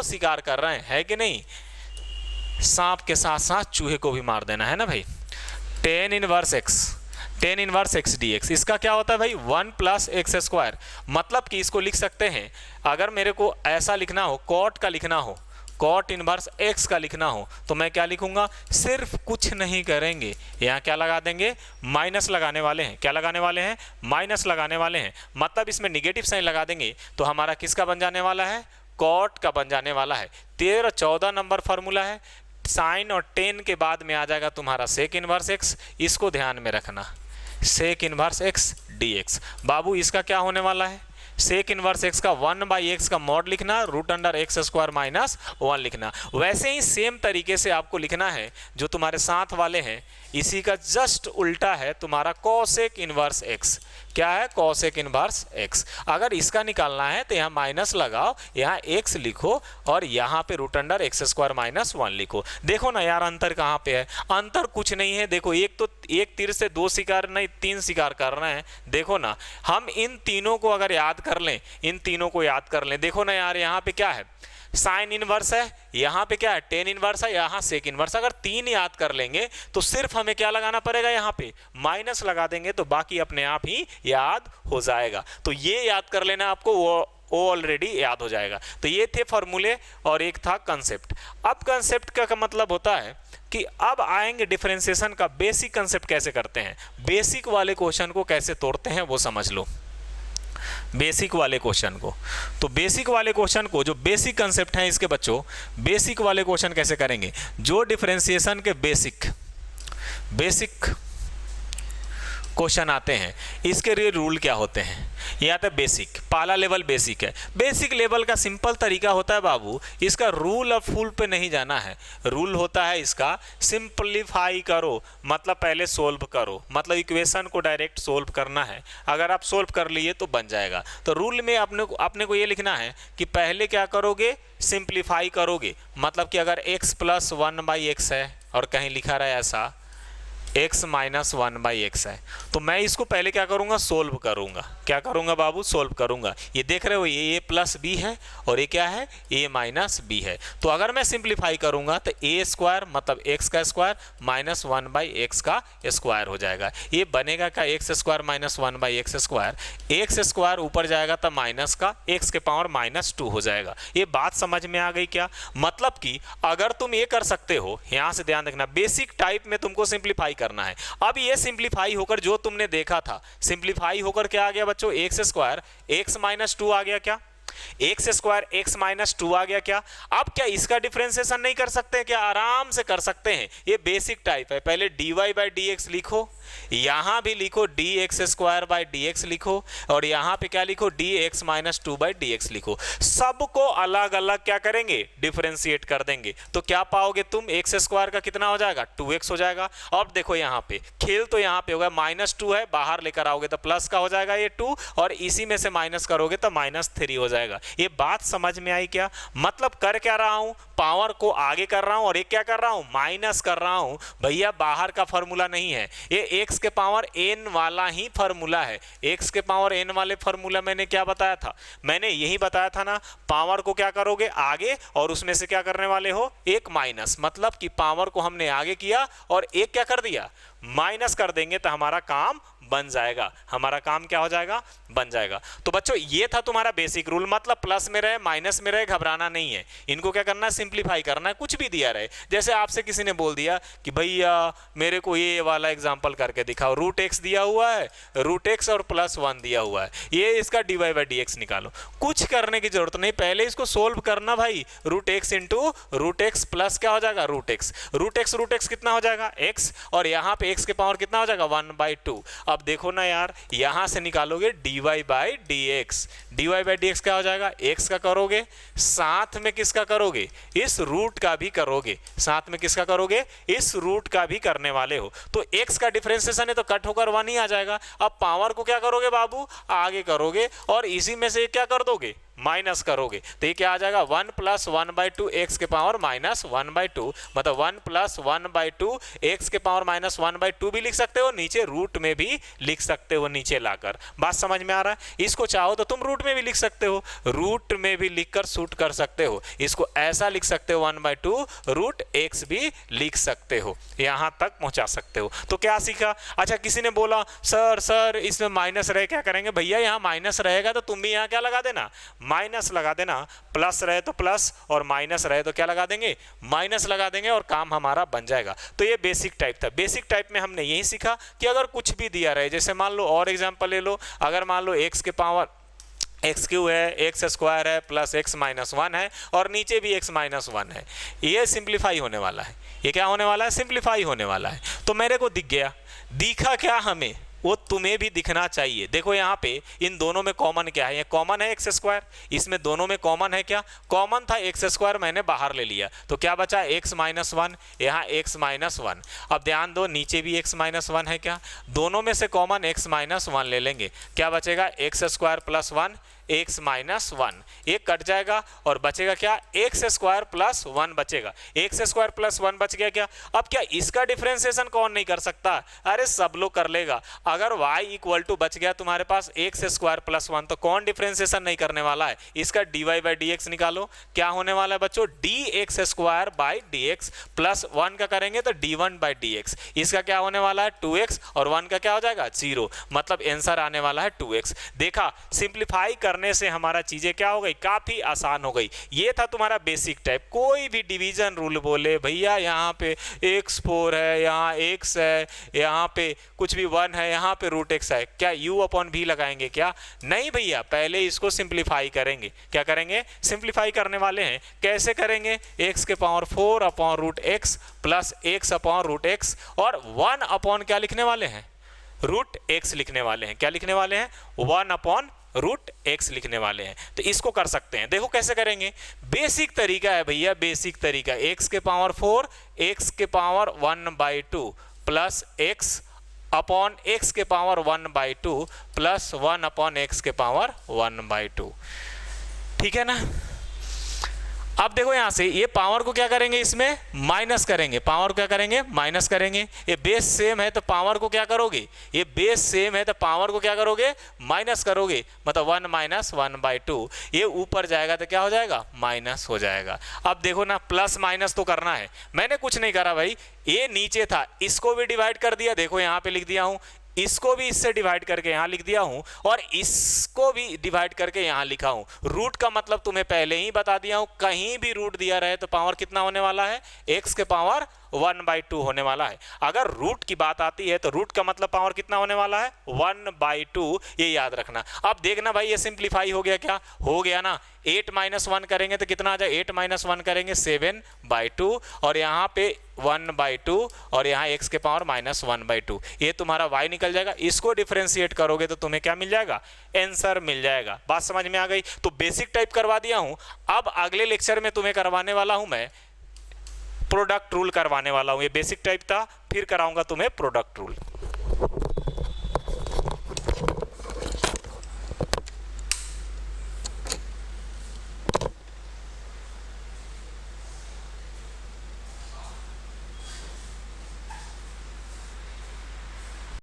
को शिकार कर रहे हैं, है कि नहीं? सांप के साथ साथ चूहे को भी मार देना है ना भाई। Tan inverse x d x, इसका क्या होता है भाई? 1 प्लस एक्स स्क्वायर। मतलब कि इसको लिख सकते हैं, अगर मेरे को ऐसा लिखना हो, कॉट का लिखना हो, कॉट इनवर्स एक्स का लिखना हो, तो मैं क्या लिखूंगा? सिर्फ कुछ नहीं करेंगे, यहाँ क्या लगा देंगे? माइनस लगाने वाले हैं। क्या लगाने वाले हैं? माइनस लगाने वाले हैं। मतलब इसमें निगेटिव साइन लगा देंगे तो हमारा किसका बन जाने वाला है? कॉट का बन जाने वाला है। 13-14 नंबर फॉर्मूला है। साइन और टेन के बाद में आ जाएगा तुम्हारा सेक इनवर्स एक्स, इसको ध्यान में रखना, sec inverse x d x. बाबू इसका क्या होने वाला है? सेक इनवर्स एक्स का 1/x का मॉड लिखना, root under x square minus 1 लिखना। वैसे ही सेम तरीके से आपको लिखना है जो तुम्हारे साथ वाले हैं, इसी का जस्ट उल्टा है तुम्हारा कॉसेक इनवर्स एक्स। क्या है? Cosec inverse x. अगर इसका निकालना है तो यहाँ माइनस लगाओ, यहाँ एक्स लिखो और यहाँ पे root under x square minus 1 लिखो। देखो ना यार अंतर कहाँ पे है? अंतर कुछ नहीं है। देखो एक तीर से 2 शिकार नहीं 3 शिकार कर रहे हैं। देखो ना, हम इन तीनों को अगर याद कर लें, इन तीनों को याद कर लें, देखो ना यार यहाँ पे क्या है? साइन इनवर्स है, यहाँ पे क्या है? टेन इनवर्स है, यहाँ सेक इनवर्स। अगर 3 याद कर लेंगे तो सिर्फ हमें क्या लगाना पड़ेगा? यहाँ पे माइनस लगा देंगे तो बाकी अपने आप ही याद हो जाएगा। तो ये याद कर लेना आपको, वो ऑलरेडी याद हो जाएगा। तो ये थे फॉर्मूले और एक था कंसेप्ट। अब कंसेप्ट का मतलब होता है कि अब आएंगे डिफरेंशिएशन का बेसिक कंसेप्ट कैसे करते हैं, बेसिक वाले क्वेश्चन को कैसे तोड़ते हैं वो समझ लो। बेसिक वाले क्वेश्चन को, तो बेसिक वाले क्वेश्चन को जो बेसिक कंसेप्ट है इसके बच्चों, बेसिक वाले क्वेश्चन कैसे करेंगे? जो डिफरेंशिएशन के बेसिक क्वेश्चन आते हैं, इसके लिए रूल क्या होते हैं? ये आता है बेसिक, पहला लेवल बेसिक है। बेसिक लेवल का सिंपल तरीका होता है बाबू, इसका रूल और फुल पे नहीं जाना है। रूल होता है इसका सिंपलीफाई करो, मतलब पहले सोल्व करो, मतलब इक्वेशन को डायरेक्ट सोल्व करना है। अगर आप सोल्व कर लिए तो बन जाएगा। तो रूल में अपने को ये लिखना है कि पहले क्या करोगे? सिंपलीफाई करोगे। मतलब कि अगर x प्लस 1/x है और कहीं लिखा रहा है ऐसा x माइनस 1/x है, तो मैं इसको पहले क्या करूँगा? सोल्व करूँगा। क्या करूँगा बाबू? सोल्व करूँगा। ये देख रहे हो, ये a प्लस बी है और ये क्या है? a माइनस बी है। तो अगर मैं सिंप्लीफाई करूँगा तो a स्क्वायर मतलब x का स्क्वायर माइनस 1/x का स्क्वायर हो जाएगा। ये बनेगा का x square minus 1/x square, x square ऊपर जाएगा तो माइनस का x के पावर -2 हो जाएगा। ये बात समझ में आ गई क्या? मतलब कि अगर तुम ये कर सकते हो, यहाँ से ध्यान रखना, बेसिक टाइप में तुमको सिंप्लीफाई करना है। अब ये सिंप्लीफाई होकर जो तुमने देखा था, सिंप्लीफाई होकर क्या आ गया बच्चों? x स्क्वायर x माइनस 2 आ गया। क्या x स्क्वायर x माइनस 2 आ गया? क्या अब क्या इसका डिफरेंशिएशन नहीं कर सकते? क्या आराम से कर सकते हैं। ये बेसिक टाइप है। पहले dy/dx लिखो, यहाँ भी लिखो dx स्क्वायर बाई dx लिखो और यहाँ पे क्या लिखो? dx माइनस 2/dx लिखो। सबको अलग अलग क्या करेंगे? डिफरेंशिएट कर देंगे। तो क्या पाओगे तुम? x स्क्वायर का कितना हो जाएगा? 2x हो जाएगा। अब देखो यहाँ पे खेल तो यहाँ पे होगा, -2 है, बाहर लेकर आओगे तो प्लस का हो जाएगा ये 2 और इसी में से माइनस करोगे तो -3 हो जाएगा। ये बात समझ में आई क्या? मतलब कर क्या रहा हूं? पावर को आगे कर रहा हूं और एक क्या कर रहा हूं? माइनस कर रहा हूं। भैया बाहर का फॉर्मूला नहीं है, ये x के पावर n वाला ही फॉर्मूला है। x के पावर n वाले फॉर्मूला मैंने क्या बताया था? मैंने यही बताया था ना, पावर को क्या करोगे? आगे, और उसमें से क्या करने वाले हो? एक माइनस। मतलब कि पावर को हमने आगे किया और एक क्या कर दिया? माइनस कर देंगे तो हमारा काम बन जाएगा। हमारा काम क्या हो जाएगा? बन जाएगा। तो बच्चों ये था तुम्हारा बेसिक रूल। मतलब प्लस में रहे माइनस में रहे घबराना नहीं है, इनको क्या करना है? सिंप्लीफाई करना है। कुछ भी दिया रहे, जैसे आपसे किसी ने बोल दिया कि भैया मेरे को ये वाला एग्जांपल करके दिखाओ, √x दिया हुआ है, √x और +1 दिया हुआ है, ये इसका dy/dx निकालो। कुछ करने की जरूरत नहीं, पहले इसको सोल्व करना भाई। √x इंटू √x प्लस क्या हो जाएगा? √x कितना हो जाएगा? x, और यहाँ पे x के पावर कितना हो जाएगा? 1/2। अब देखो ना यार, यहां से निकालोगे dy/dx, dy/dx क्या हो जाएगा? x का करोगे, साथ में किसका करोगे? इस रूट का भी करोगे। साथ में किसका करोगे? इस रूट का भी करने वाले हो। तो x का डिफरेंशिएशन है तो कट होकर 1 ही आ जाएगा। अब पावर को क्या करोगे बाबू? आगे करोगे और इसी में से क्या कर दोगे? माइनस करोगे तो ये क्या आ जाएगा 1 प्लस 1/2 एक्स के पावर माइनस 1/2, मतलब 1 प्लस 1/2 एक्स के पावर माइनस 1/2 भी लिख सकते हो, नीचे रूट में भी लिख सकते हो नीचे लाकर। बात समझ में आ रहा है? इसको चाहो तो तुम रूट में भी लिख सकते हो, रूट में भी लिखकर शूट कर सकते हो, इसको ऐसा लिख सकते हो 1/2 रूट एक्स भी लिख सकते हो, यहां तक पहुंचा सकते हो। तो क्या सीखा? अच्छा किसी ने बोला सर इसमें माइनस रहे क्या करेंगे? भैया यहाँ माइनस रहेगा तो तुम भी यहाँ क्या लगा देना, माइनस लगा देना, प्लस रहे तो प्लस और माइनस रहे तो क्या लगा देंगे, माइनस लगा देंगे और काम हमारा बन जाएगा। तो ये बेसिक टाइप था। बेसिक टाइप में हमने यही सीखा कि अगर कुछ भी दिया रहे, जैसे मान लो और एग्जांपल ले लो, अगर मान लो एक्स के पावर एक्स क्यू है, एक्स स्क्वायर है, प्लस एक्स माइनस 1 है और नीचे भी एक्स माइनस 1 है, ये सिंप्लीफाई होने वाला है। ये क्या होने वाला है? सिंप्लीफाई होने वाला है। तो मेरे को दिख गया, दिखा क्या हमें, वो तुम्हें भी दिखना चाहिए। देखो यहाँ पे इन दोनों में कॉमन क्या है? ये कॉमन है एक्स स्क्वायर, इसमें दोनों में कॉमन है क्या? कॉमन था एक्स स्क्वायर, मैंने बाहर ले लिया तो क्या बचा? एक्स माइनस 1, यहाँ एक्स माइनस 1। अब ध्यान दो नीचे भी एक्स माइनस 1 है क्या? दोनों में से कॉमन एक्स माइनस 1 ले लेंगे, क्या बचेगा? X square plus 1 x minus 1, एक कट जाएगा और बचेगा क्या? एक्स स्क्वायर प्लस 1 बचेगा। एक्स स्क्वायर प्लस 1 बच गया क्या? अब क्या इसका डिफरेंशिएशन कौन नहीं कर सकता? अरे सब लोग कर लेगा। अगर y इक्वल टू बच गया तुम्हारे पास एक्स स्क्वायर प्लस 1 तो कौन डिफरेंशिएशन नहीं करने वाला है? इसका dy बाई डी एक्स निकालो, क्या होने वाला है बच्चों? D x square by D x plus 1 का करेंगे तो d1 बाई डी एक्स, इसका क्या होने वाला है? 2x और 1 का क्या हो जाएगा? 0, मतलब आंसर आने वाला है 2x। देखा, सिंप्लीफाई करने से हमारा चीजें क्या हो गई? काफी आसान हो गई। ये था तुम्हारा बेसिक टाइप। कोई भी डिवीजन रूल बोले भैया यहाँ पे x4 है, यहाँ x है, यहाँ पे कुछ भी 1 है, यहाँ पे रूट x है, क्या u अपॉन v लगाएंगे क्या? नहीं भैया, पहले इसको सिंप्लीफाई करेंगे। क्या करेंगे? सिंप्लीफाई करने वाले हैं। कैसे करेंगे? x के power 4 upon root x plus x upon root x और 1 अपॉन क्या लिखने वाले हैं? रूट x लिखने वाले हैं। क्या लिखने वाले हैं? 1 अपॉन रूट एक्स लिखने वाले हैं। तो इसको कर सकते हैं। देखो कैसे करेंगे, बेसिक तरीका है भैया, बेसिक तरीका। एक्स के पावर 4 एक्स के power 1/2 plus x upon x के पावर 1/2 प्लस 1 अपॉन एक्स के पावर 1/2, ठीक है ना? अब देखो यहां से ये पावर को क्या करेंगे? इसमें माइनस करेंगे। पावर को क्या करेंगे? माइनस करेंगे। ये बेस सेम है तो पावर को क्या करोगे? ये बेस सेम है तो पावर को क्या करोगे? माइनस करोगे, मतलब 1 माइनस 1/2। ये ऊपर जाएगा तो क्या हो जाएगा? माइनस हो जाएगा। अब देखो ना, प्लस माइनस तो करना है। मैंने कुछ नहीं करा भाई, ये नीचे था, इसको भी डिवाइड कर दिया। देखो यहाँ पे लिख दिया हूं, इसको भी इससे डिवाइड करके यहां लिख दिया हूं और इसको भी डिवाइड करके यहां लिखा हूं। रूट का मतलब तुम्हें पहले ही बता दिया हूं, कहीं भी रूट दिया रहे तो पावर कितना होने वाला है? एक्स के पावर 1/2 होने वाला है। अगर रूट की बात आती है तो रूट का मतलब पावर कितना होने वाला है? 1/2, ये याद रखना। अब देखना भाई, ये सिंप्लीफाई हो गया क्या? हो गया ना। 8 माइनस 1 करेंगे तो कितना आ जाए? 8 माइनस 1 करेंगे 7/2 और यहाँ पे 1/2 और यहाँ x के पावर माइनस 1/2, ये तुम्हारा y निकल जाएगा। इसको डिफरेंशिएट करोगे तो तुम्हें क्या मिल जाएगा? आंसर मिल जाएगा। बात समझ में आ गई? तो बेसिक टाइप करवा दिया हूं। अब अगले लेक्चर में तुम्हें करवाने वाला हूं मैं प्रोडक्ट रूल करवाने वाला हूं। ये बेसिक टाइप था, फिर कराऊंगा तुम्हें प्रोडक्ट रूल।